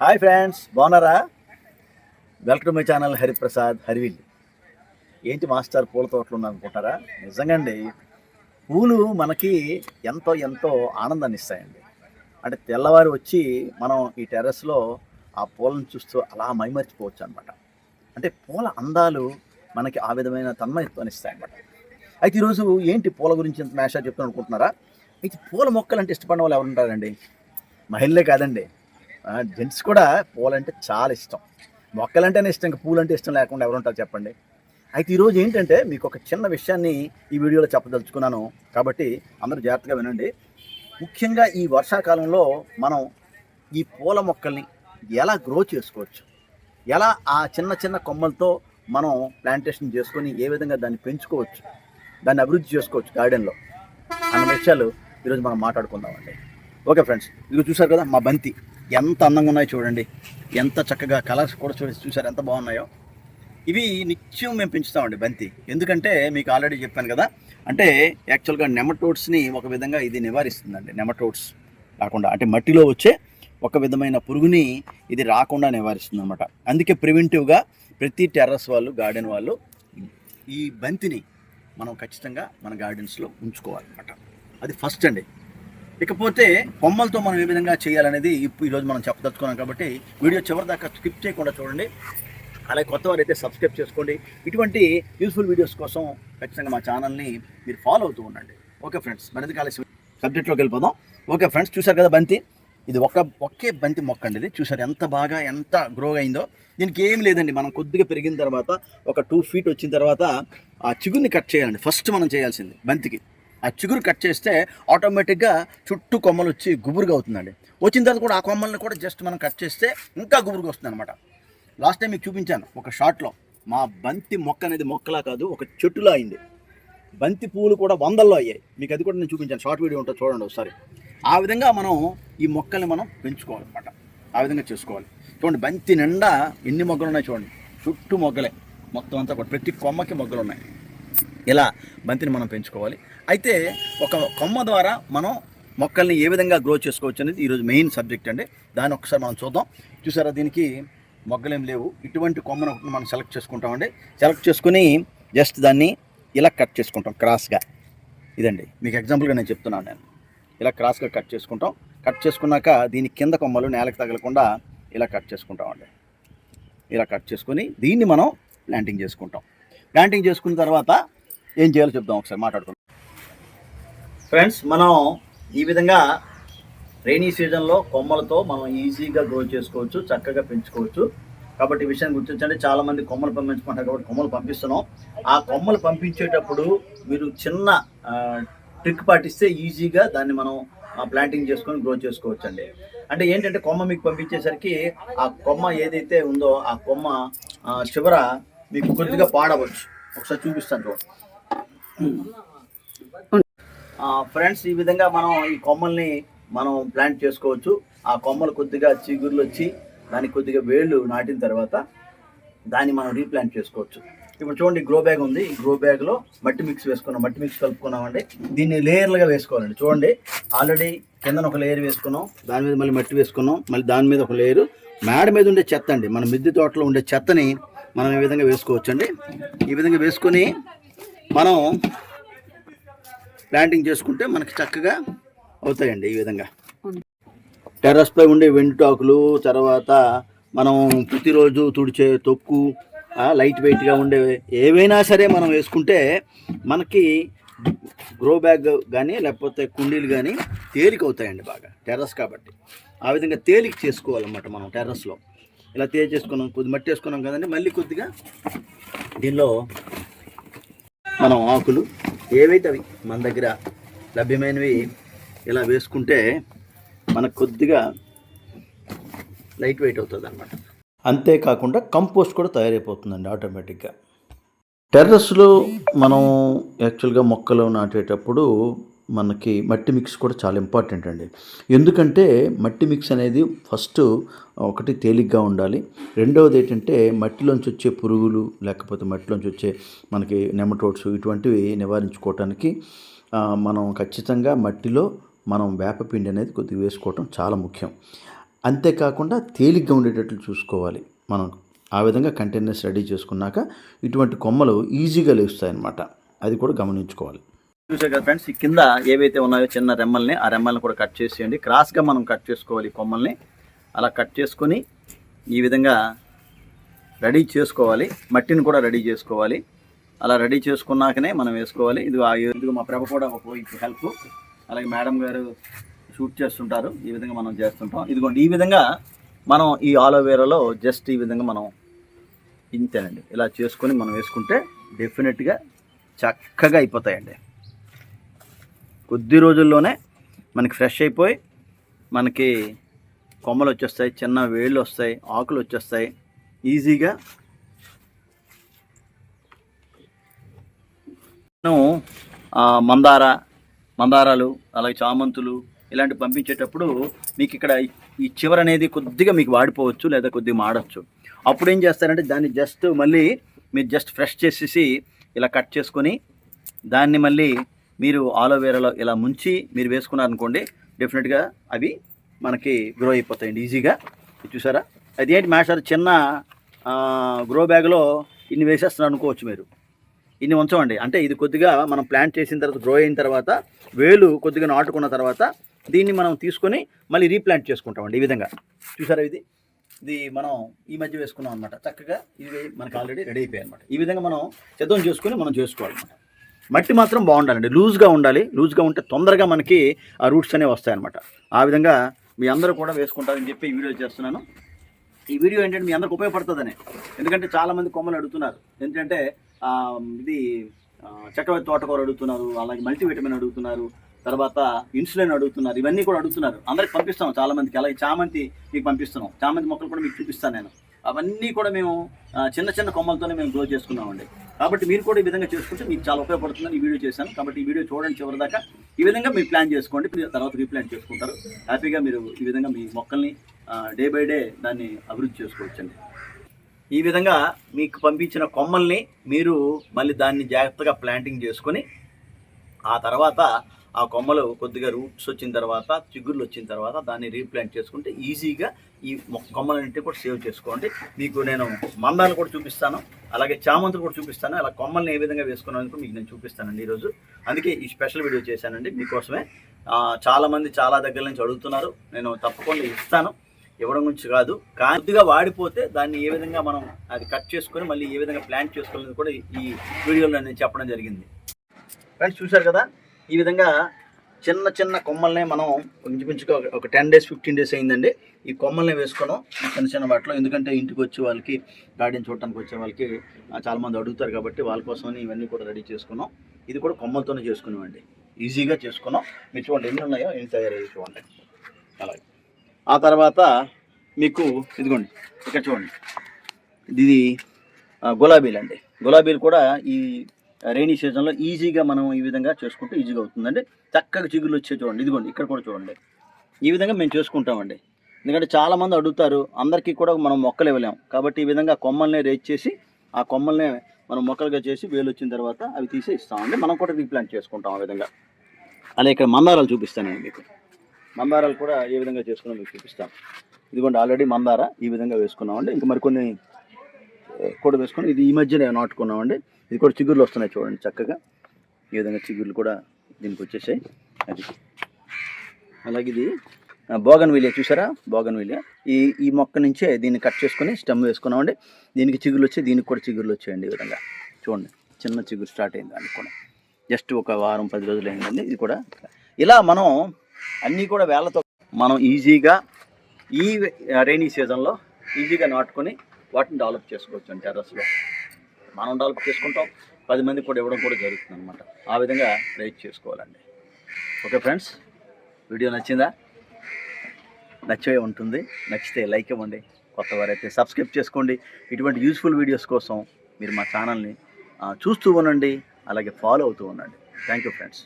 Hi friends, బాగున్నారా? Welcome to my channel Hariprasad హరివిల్. ఏంటి మాస్టర్ పూల తోటలు ఉన్నారనుకుంటారా? నిజంగా అండి, పూలు మనకి ఎంతో ఎంతో ఆనందాన్ని ఇస్తాయండి. అంటే తెల్లవారి వచ్చి మనం ఈ టెర్రస్లో ఆ పూలను చూస్తూ అలా మైమర్చిపోవచ్చు అనమాట. అంటే పూల అందాలు మనకి ఆ విధమైన తన్మయత్వాన్ని ఇస్తాయన్నమాట. అయితే ఈరోజు ఏంటి పూల గురించి ఇంత మేషా చెప్తాను అనుకుంటున్నారా? అయితే పూల మొక్కలు అంటే ఇష్టపడిన వాళ్ళు ఎవరు ఉంటారండి? మహిళలే కాదండి, జెంట్స్ కూడా పూలంటే చాలా ఇష్టం. మొక్కలంటేనే ఇష్టం, ఇంకా పూలంటే ఇష్టం లేకుండా ఎవరుంటారు చెప్పండి? అయితే ఈరోజు ఏంటంటే మీకు ఒక చిన్న విషయాన్ని ఈ వీడియోలో చెప్పదలుచుకున్నాను, కాబట్టి అందరూ జాగ్రత్తగా వినండి. ముఖ్యంగా ఈ వర్షాకాలంలో మనం ఈ పూల మొక్కల్ని ఎలా గ్రో చేసుకోవచ్చు, ఎలా ఆ చిన్న చిన్న కొమ్మలతో మనం ప్లాంటేషన్ చేసుకొని ఏ విధంగా దాన్ని పెంచుకోవచ్చు, దాన్ని అభివృద్ధి చేసుకోవచ్చు గార్డెన్లో అన్న విషయాలు ఈరోజు మనం మాట్లాడుకుందామండి. ఓకే ఫ్రెండ్స్, ఇదిగో చూసారు కదా మా బంతి ఎంత అందంగా ఉన్నాయో చూడండి, ఎంత చక్కగా కలర్స్ కూడా చూసారు ఎంత బాగున్నాయో. ఇవి నిత్యం మేము పెంచుతామండి బంతి. ఎందుకంటే మీకు ఆల్రెడీ చెప్పాను కదా, అంటే యాక్చువల్గా నెమటోడ్స్ని ఒక విధంగా ఇది నివారిస్తుందండి. నెమటోడ్స్ రాకుండా, అంటే మట్టిలో వచ్చే ఒక విధమైన పురుగుని ఇది రాకుండా నివారిస్తుంది అనమాట. అందుకే ప్రివెంటివ్గా ప్రతి టెర్రస్ వాళ్ళు, గార్డెన్ వాళ్ళు ఈ బంతిని మనం ఖచ్చితంగా మన గార్డెన్స్లో ఉంచుకోవాలన్నమాట. అది ఫస్ట్ అండి. ఇకపోతే కొమ్మలతో మనం ఏ విధంగా చేయాలనేది ఈరోజు మనం చెప్పదలుచుకున్నాం, కాబట్టి వీడియో చివరి దాకా స్కిప్ చేయకుండా చూడండి. అలాగే కొత్త వారు అయితే సబ్స్క్రైబ్ చేసుకోండి. ఇటువంటి యూస్ఫుల్ వీడియోస్ కోసం ఖచ్చితంగా మా ఛానల్ని మీరు ఫాలో అవుతూ ఉండండి. ఓకే ఫ్రెండ్స్, మరింత కాలేసి సబ్జెక్ట్లోకి వెళ్ళిపోదాం. ఓకే ఫ్రెండ్స్, చూసారు కదా బంతి, ఇది ఒకే బంతి మొక్క అండి. ఇది చూసారు ఎంత బాగా ఎంత గ్రో అయిందో. దీనికి ఏం లేదండి, మనం కొద్దిగా పెరిగిన తర్వాత ఒక 2 feet వచ్చిన తర్వాత ఆ చిగురిని కట్ చేయాలండి. ఫస్ట్ మనం చేయాల్సింది బంతికి ఆ చిగురు కట్ చేస్తే ఆటోమేటిక్గా చుట్టూ కొమ్మలు వచ్చి గుబురుగా అవుతుందండి. వచ్చిన తర్వాత కూడా ఆ కొమ్మల్ని కూడా జస్ట్ మనం కట్ చేస్తే ఇంకా గుబురుగా వస్తుంది అనమాట. లాస్ట్ టైం మీకు చూపించాను ఒక షార్ట్లో, మా బంతి మొక్క అనేది మొక్కలా కాదు ఒక చెట్టులో అయింది. బంతి పూలు కూడా 100లో అయ్యాయి. మీకు అది కూడా నేను చూపించాను, షార్ట్ వీడియో ఉంటుంది చూడండి ఒకసారి. ఆ విధంగా మనం ఈ మొక్కల్ని మనం పెంచుకోవాలన్నమాట. ఆ విధంగా చేసుకోవాలి. చూడండి బంతి నిండా ఎన్ని మొగ్గలు ఉన్నాయి చూడండి, చుట్టూ మొగ్గలే మొత్తం అంతా కూడా, ప్రతి కొమ్మకి మొగ్గలు ఉన్నాయి. ఇలా బంతిని మనం పెంచుకోవాలి. అయితే ఒక కొమ్మ ద్వారా మనం మొక్కల్ని ఏ విధంగా గ్రో చేసుకోవచ్చు అనేది ఈరోజు మెయిన్ సబ్జెక్ట్ అండి. దాన్ని ఒకసారి మనం చూద్దాం. చూసారా, దీనికి మొగ్గలేం లేవు. ఇటువంటి కొమ్మను మనం సెలెక్ట్ చేసుకుంటామండి. సెలెక్ట్ చేసుకుని జస్ట్ దాన్ని ఇలా కట్ చేసుకుంటాం క్రాస్గా. ఇదండి మీకు ఎగ్జాంపుల్గా నేను చెప్తున్నాను. నేను ఇలా క్రాస్గా కట్ చేసుకుంటాం. కట్ చేసుకున్నాక దీని కింద కొమ్మలు నేలకు తగలకుండా ఇలా కట్ చేసుకుంటామండి. ఇలా కట్ చేసుకొని దీన్ని మనం ప్లాంటింగ్ చేసుకుంటాం. ప్లాంటింగ్ చేసుకున్న తర్వాత ఏం చేయాలో చెప్దాం, ఒకసారి మాట్లాడుకుందాం. ఫ్రెండ్స్, మనం ఈ విధంగా రైనీ సీజన్లో కొమ్మలతో మనం ఈజీగా గ్రో చేసుకోవచ్చు, చక్కగా పెంచుకోవచ్చు. కాబట్టి ఈ విషయాన్ని గుర్తించండి. చాలామంది కొమ్మలు పంపించమంటారు, కాబట్టి కొమ్మలు పంపిస్తున్నాం. ఆ కొమ్మలు పంపించేటప్పుడు మీరు చిన్న ట్రిక్ పాటిస్తే ఈజీగా దాన్ని మనం ప్లాంటింగ్ చేసుకొని గ్రో చేసుకోవచ్చు అండి. అంటే ఏంటంటే కొమ్మ మీకు పంపించేసరికి ఆ కొమ్మ ఏదైతే ఉందో ఆ కొమ్మ చివర మీకు కొద్దిగా పాడవచ్చు. ఒకసారి చూపిస్తాను చూడండి ఫ్రెండ్స్. ఈ విధంగా మనం ఈ కొమ్మల్ని మనం ప్లాంట్ చేసుకోవచ్చు. ఆ కొమ్మలు కొద్దిగా చిగుర్లు వచ్చి దానికి కొద్దిగా వేళ్ళు నాటిన తర్వాత దాన్ని మనం రీప్లాంట్ చేసుకోవచ్చు. ఇప్పుడు చూడండి, గ్రో బ్యాగ్ ఉంది. ఈ గ్రో బ్యాగ్లో మట్టి మిక్స్ వేసుకున్నాం, మట్టి మిక్స్ కలుపుకున్నామండి. దీన్ని లేయర్లుగా వేసుకోవాలండి. చూడండి, ఆల్రెడీ కిందన ఒక లేయర్ వేసుకున్నాం, దాని మీద మళ్ళీ మట్టి వేసుకున్నాం, మళ్ళీ దాని మీద ఒక లేయరు. మేడ మీద ఉండే చెత్త అండి, మన మిద్దె తోటలో ఉండే చెత్తని మనం ఈ విధంగా వేసుకోవచ్చండి. ఈ విధంగా వేసుకొని మనం ప్లాంటింగ్ చేసుకుంటే మనకి చక్కగా అవుతాయండి. ఈ విధంగా టెర్రస్పై ఉండే వెంటాకులు, తర్వాత మనం ప్రతిరోజు తుడిచే తొక్కు, లైట్ వెయిట్గా ఉండే ఏవైనా సరే మనం వేసుకుంటే మనకి గ్రో బ్యాగ్ కానీ లేకపోతే కుండీలు కానీ తేలిక అవుతాయండి బాగా, టెర్రస్ కాబట్టి. ఆ విధంగా తేలిక చేసుకోవాలన్నమాట మనం టెర్రస్లో. ఇలా చేసుకున్నాం, కొద్ది మట్టి వేసుకున్నాం కదండి. మళ్ళీ కొద్దిగా దీనిలో మనం ఆకులు ఏవైతే అవి మన దగ్గర లభ్యమైనవి ఇలా వేసుకుంటే మనకు కొద్దిగా లైట్ వెయిట్ అవుతుంది అన్నమాట. అంతేకాకుండా కంపోస్ట్ కూడా తయారైపోతుందండి ఆటోమేటిక్గా. టెర్రస్లో మనం యాక్చువల్గా మొక్కలు నాటేటప్పుడు మనకి మట్టి మిక్స్ కూడా చాలా ఇంపార్టెంట్ అండి. ఎందుకంటే మట్టి మిక్స్ అనేది ఫస్ట్ ఒకటి తేలిగ్గా ఉండాలి. రెండవది ఏంటంటే మట్టిలోంచి వచ్చే పురుగులు లేకపోతే మట్టిలోంచి వచ్చే మనకి నెమటోడ్స్ ఇటువంటివి నివారించుకోవటానికి మనం ఖచ్చితంగా మట్టిలో మనం వేపపిండి అనేది కొద్దిగా వేసుకోవటం చాలా ముఖ్యం. అంతేకాకుండా తేలిగ్గా ఉండేటట్లు చూసుకోవాలి మనం. ఆ విధంగా కంటైనర్స్ రెడీ చేసుకున్నాక ఇటువంటి కొమ్మలు ఈజీగా లేస్తాయన్నమాట. అది కూడా గమనించుకోవాలి. చూసారు కదా ఫ్రెండ్స్, ఈ కింద ఏవైతే ఉన్నాయో చిన్న రెమ్మల్ని, ఆ రెమ్మల్ని కూడా కట్ చేసేయండి. క్రాస్గా మనం కట్ చేసుకోవాలి కొమ్మల్ని. అలా కట్ చేసుకొని ఈ విధంగా రెడీ చేసుకోవాలి. మట్టిని కూడా రెడీ చేసుకోవాలి. అలా రెడీ చేసుకున్నాకనే మనం వేసుకోవాలి. ఇదిగో మా ప్రభ కూడా ఒక హెల్ప్, అలాగే మేడం గారు షూట్ చేస్తుంటారు. ఈ విధంగా మనం చేస్తుంటాం. ఇదిగోండి, ఈ విధంగా మనం ఈ ఆలోవేరాలో జస్ట్ ఈ విధంగా మనం ఇంతేనండి ఇలా చేసుకొని మనం వేసుకుంటే డెఫినెట్గా చక్కగా అయిపోతాయండి. కొద్ది రోజుల్లోనే మనకి ఫ్రెష్ అయిపోయి మనకి కొమ్మలు వచ్చేస్తాయి, చిన్న వేళ్ళు వస్తాయి, ఆకులు వచ్చేస్తాయి ఈజీగా. మందారాలు అలాగే చామంతులు ఇలాంటివి పంపించేటప్పుడు మీకు ఇక్కడ ఈ చివర అనేది కొద్దిగా మీకు వాడిపోవచ్చు లేదా కొద్దిగా మాడచ్చు. అప్పుడు ఏం చేస్తారంటే దాన్ని జస్ట్ మళ్ళీ మీరు జస్ట్ ఫ్రెష్ చేసేసి ఇలా కట్ చేసుకొని దాన్ని మళ్ళీ మీరు ఆలోవేరాలో ఇలా ముంచి మీరు వేసుకున్నారనుకోండి, డెఫినెట్గా అవి మనకి గ్రో అయిపోతాయండి ఈజీగా. చూసారా, అది ఏంటి మాస్టర్ చిన్న గ్రో బ్యాగ్లో ఇన్ని వేసేస్తున్నారు అనుకోవచ్చు మీరు. ఇన్ని ఉంచమండి, అంటే ఇది కొద్దిగా మనం ప్లాంట్ చేసిన తర్వాత గ్రో అయిన తర్వాత వేలు కొద్దిగా నాటుకున్న తర్వాత దీన్ని మనం తీసుకొని మళ్ళీ రీప్లాంట్ చేసుకుంటామండి ఈ విధంగా. చూసారా, ఇది మనం ఈ మధ్య వేసుకున్నాం అనమాట. చక్కగా ఇది మనకి ఆల్రెడీ రెడీ అయిపోయాయి అనమాట. ఈ విధంగా మనం సిద్ధం చేసుకొని మనం చేసుకోవాలన్నమాట. మట్టి మాత్రం బాగుండాలండి, లూజ్గా ఉండాలి. లూజ్గా ఉంటే తొందరగా మనకి ఆ రూట్స్ అనేవి వస్తాయన్నమాట. ఆ విధంగా మీ అందరూ కూడా వేసుకుంటారని చెప్పి ఈ వీడియో చేస్తున్నాను. ఈ వీడియో ఏంటంటే మీ అందరికి ఉపయోగపడుతుందని, ఎందుకంటే చాలామంది కొమ్మలు అడుగుతున్నారు. ఎందుకంటే ఇది చక్రవర్తి తోటకూర అడుగుతున్నారు, అలాగే మల్టీవిటమిన్ అడుగుతున్నారు, తర్వాత ఇన్సులిన్ అడుగుతున్నారు. ఇవన్నీ కూడా అడుగుతున్నారు. అందరికి పంపిస్తాం చాలామందికి. అలాగే చామంతి మీకు పంపిస్తున్నాం. చామంతి మొక్కలు కూడా మీకు చూపిస్తాను నేను. అవన్నీ కూడా మేము చిన్న చిన్న కొమ్మలతోనే మేము గ్రో చేసుకున్నామండి. కాబట్టి మీరు కూడా ఈ విధంగా చేసుకుంటే మీకు చాలా ఉపయోగపడుతుందని ఈ వీడియో చేశాను. కాబట్టి ఈ వీడియో చూడండి చివరిదాకా. ఈ విధంగా మీరు ప్లాన్ చేసుకోండి, తర్వాత రీప్లాంట్ చేసుకుంటారు. హ్యాపీగా మీరు ఈ విధంగా మీ మొక్కల్ని డే బై డే దాన్ని అభివృద్ధి చేసుకోవచ్చండి. ఈ విధంగా మీకు పంపించిన కొమ్మల్ని మీరు మళ్ళీ దాన్ని జాగ్రత్తగా ప్లాంటింగ్ చేసుకొని ఆ తర్వాత ఆ కొమ్మలు కొద్దిగా రూట్స్ వచ్చిన తర్వాత, చిగుర్లు వచ్చిన తర్వాత దాన్ని రీప్లాంట్ చేసుకుంటే ఈజీగా ఈ కొమ్మలన్నింటినీ కూడా సేవ్ చేసుకోండి. మీకు నేను మందాలు కూడా చూపిస్తాను, అలాగే చామంతులు కూడా చూపిస్తాను. అలా కొమ్మల్ని ఏ విధంగా వేసుకున్నందుకు మీకు నేను చూపిస్తానండి ఈరోజు. అందుకే ఈ స్పెషల్ వీడియో చేశానండి మీకోసమే. చాలామంది చాలా దగ్గర నుంచి అడుగుతున్నారు, నేను తప్పకుండా ఇస్తాను. ఇవ్వడం గురించి కాదు, కానీ కొద్దిగా వాడిపోతే దాన్ని ఏ విధంగా మనం అది కట్ చేసుకొని మళ్ళీ ఏ విధంగా ప్లాంట్ చేసుకోవాలని కూడా ఈ వీడియోలో నేను చెప్పడం జరిగింది. ఫ్రెండ్స్ చూశారు కదా, ఈ విధంగా చిన్న చిన్న కొమ్మల్ని మనం ఇంచుమించుగా ఒక 10 days 15 days అయిందండి ఈ కొమ్మల్ని వేసుకున్నాం చిన్న చిన్న వాటిలో. ఎందుకంటే ఇంటికి వచ్చే వాళ్ళకి, గార్డెన్ చూడటానికి వచ్చే వాళ్ళకి చాలామంది అడుగుతారు కాబట్టి వాళ్ళ కోసమని ఇవన్నీ కూడా రెడీ చేసుకున్నాం. ఇది కూడా కొమ్మలతోనే చేసుకున్నామండి, ఈజీగా చేసుకున్నాం. మీరు చూడండి ఎన్ని ఉన్నాయో, ఎన్ని తయారయ్యి చూడండి. అలాగే ఆ తర్వాత మీకు ఇదిగోండి ఇక్కడ చూడండి, ఇది గులాబీలు అండి. గులాబీలు కూడా ఈ రైనీ సీజన్లో ఈజీగా మనం ఈ విధంగా చేసుకుంటే ఈజీగా అవుతుందండి. చక్కగా చిగుళ్ళు వచ్చే చూడండి. ఇదిగోండి ఇక్కడ కూడా చూడండి, ఈ విధంగా మేము చేసుకుంటామండి. ఎందుకంటే చాలామంది అడుగుతారు, అందరికీ కూడా మనం మొక్కలు ఇవ్వలేము. కాబట్టి ఈ విధంగా కొమ్మల్ని రేట్ చేసి ఆ కొమ్మల్ని మనం మొక్కలుగా చేసి వేలు వచ్చిన తర్వాత అవి తీసి ఇస్తామండి. మనం కూడా రీప్లాంట్ చేసుకుంటాం ఆ విధంగా. అలాగే ఇక్కడ మందారాలు చూపిస్తానండి మీకు. మందారాలు కూడా ఏ విధంగా చేసుకున్నాం మీకు చూపిస్తాను. ఇదిగోండి ఆల్రెడీ మందార ఈ విధంగా వేసుకున్నామండి. ఇంకా మరికొన్ని కూడా వేసుకుని ఇది ఈ మధ్యనే నాటుకున్నామండి. ఇది కూడా చిగుర్లు వస్తున్నాయి చూడండి చక్కగా. ఈ విధంగా చిగుర్లు కూడా దీనికి వచ్చేసాయి. అది అలాగే ఇది బోగన్విలియా చూసారా, బోగన్విలియా ఈ మొక్క నుంచే దీన్ని కట్ చేసుకొని స్టెమ్ వేసుకున్నామండి. దీనికి చిగుర్లు వచ్చాయి, దీనికి కూడా చిగుర్లు వచ్చాయండి. ఈ విధంగా చూడండి, చిన్న చిగురు స్టార్ట్ అయింది దానికి కూడా. జస్ట్ ఒక వారం 10 రోజులు అయిందండి. ఇది కూడా ఇలా మనం అన్నీ కూడా వేళ్ళతో మనం ఈజీగా ఈ రైనీ సీజన్లో ఈజీగా నాటుకొని వాటిని డెవలప్ చేసుకోవచ్చు అండి. టెర్రస్లో మనం డెవలప్ చేసుకుంటాం, 10 మంది కూడా ఇవ్వడం కూడా జరుగుతుంది అనమాట. ఆ విధంగా రైట్ చేసుకోవాలండి. ఓకే ఫ్రెండ్స్, వీడియో నచ్చిందా? నచ్చే ఉంటుంది. నచ్చితే లైక్ ఇవ్వండి. కొత్త వారైతే సబ్స్క్రైబ్ చేసుకోండి. ఇటువంటి యూస్ఫుల్ వీడియోస్ కోసం మీరు మా ఛానల్ని చూస్తూ ఉండండి, అలాగే ఫాలో అవుతూ ఉండండి. Thank you friends.